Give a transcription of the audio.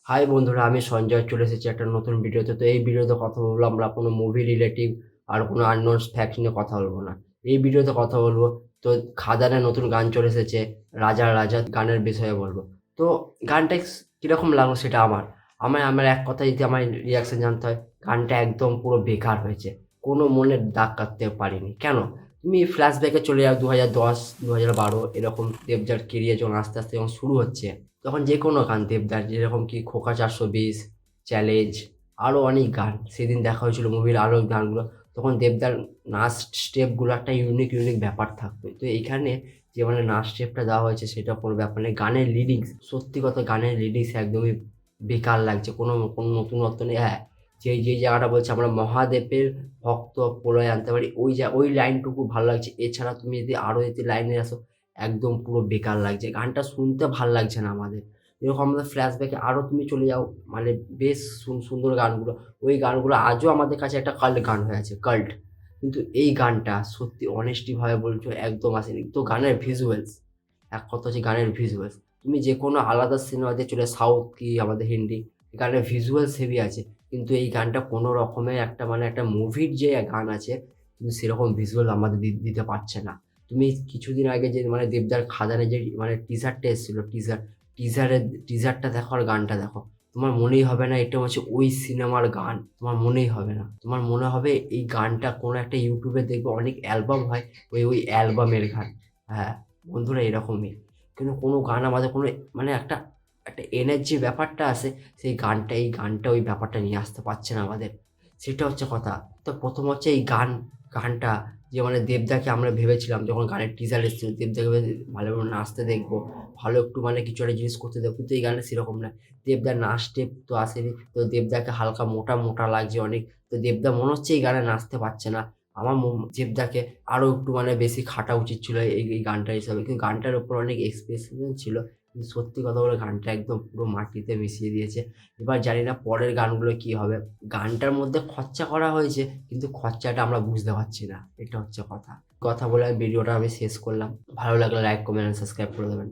High বন্ধুরা, আমি সঞ্জয় চলে এসেছি একটা নতুন ভিডিওতে। তো এই ভিডিওতে কথা বলবো আমরা কোনো মুভি রিলেটিভ আর কোনো আননোন ফ্যাক্ট নিয়ে কথা বলবো না। এই ভিডিওতে কথা বলবো তো খাদানের নতুন গান চলে এসেছে, রাজা রাজা গানের বিষয়ে বলবো। তো গানটা কীরকম লাগলো সেটা আমার এক কথায় যদি আমার রিয়াকশন জানতে হয়, গানটা একদম পুরো বেকার হয়েছে। কোনো মনের দাগ কাটতে পারিনি। কেন? তুমি ফ্ল্যাশব্যাকে চলে যাও 2010 2012 এরকম দেবদার কেরিয়ার যখন আস্তে আস্তে যখন শুরু হচ্ছে, তখন যে কোনো গান দেবদার যেরকম কি খোকা 420, চ্যালেঞ্জ, আরও অনেক গান সেদিন দেখা হয়েছিল মুভির আরও গানগুলো। তখন দেবদার নাচ স্টেপগুলো একটা ইউনিক ইউনিক ব্যাপার থাকবে। তো এইখানে যে মানে নাচ স্টেপটা দেওয়া হয়েছে সেটা কোনো ব্যাপার নেই। গানের লিরিক্স, সত্যি কথা গানের লিরিক্স একদমই বেকার লাগছে, কোনো কোনো নতুনত্ব নেই। হ্যাঁ, যেই জায়গাটা বলছে আমরা মহাদেবের ভক্ত প্রলয় আনতে পারি, ওই লাইনটুকু ভালো লাগছে। এছাড়া তুমি যদি আরও যদি লাইনে আসো, একদম পুরো বেকার লাগছে, গানটা শুনতে ভাল লাগছে না আমাদের। এরকম আমাদের ফ্ল্যাশব্যাকে আরও তুমি চলে যাও, মানে বেশ সুন্দর গানগুলো, ওই গানগুলো আজও আমাদের কাছে একটা কাল্ট গান হয়ে আছে, কাল্ট। কিন্তু এই গানটা সত্যি অনেস্টিভাবে বলছো একদম আসেনি। তো গানের ভিজুয়ালস, এক কথা হচ্ছে গানের ভিজুয়ালস, তুমি যে কোনো আলাদা সিনেমাতে চলে সাউথ কি আমাদের হিন্দি, গানের ভিজুয়ালস হেভি আছে, কিন্তু এই গানটা কোনো রকমের একটা মানে একটা মুভির যে গান আছে, কিন্তু সেরকম ভিজুয়াল আমাদের দিতে পারছে না। তুমি কিছুদিন আগে যে মানে দেবদার খাদানের যে মানে টিজারটা এসেছিল, টিজারটা দেখো আর গানটা দেখো, তোমার মনেই হবে না এটা হচ্ছে ওই সিনেমার গান। তোমার মনেই হবে না, তোমার মনে হবে এই গানটা কোনো একটা ইউটিউবে দেখবে অনেক অ্যালবাম হয়, ওই অ্যালবামের গান। হ্যাঁ বন্ধুরা, এরকমই। কিন্তু কোনো গান আমাদের কোনো মানে একটা একটা এনার্জি ব্যাপারটা আসে, সেই গানটা এই গানটা ওই ব্যাপারটা নিয়ে আসতে পারছে না আমাদের, সেটা হচ্ছে কথা। তো প্রথম হচ্ছে এই গানটা যে মানে দেবদাকে আমরা ভেবেছিলাম যখন গানের টিজার এসেছিল, দেবদাকে ভালোভাবে নাচতে দেখবো, ভালো একটু মানে কিছু একটা জিনিস করতে দেখবো, কিন্তু এই গানটা সেরকম না। দেবদার নাচ স্টেপ তো আসেনি, তো দেবদাকে হালকা মোটা মোটা লাগছে অনেক। তো দেবদা মনে হচ্ছে এই গানে নাচতে পারছে না। আমার দেবদাকে আরও একটু মানে বেশি খাটা উচিত ছিল এই গানটার হিসাবে, কিন্তু গানটার উপর অনেক এক্সপ্রেশন ছিল। কিন্তু সত্যি কথা বলে গানটা একদম পুরো মাটিতে মিশিয়ে দিয়েছে। এবার জানি না পরের গানগুলো কি হবে। গানটার মধ্যে খরচা করা হয়েছে, কিন্তু খরচাটা আমরা বুঝতে পারছি না, এটা হচ্ছে কথা। কথা বলে ভিডিওটা আমি শেষ করলাম। ভালো লাগলে লাইক কমেন্ট সাবস্ক্রাইব করে দেবেন।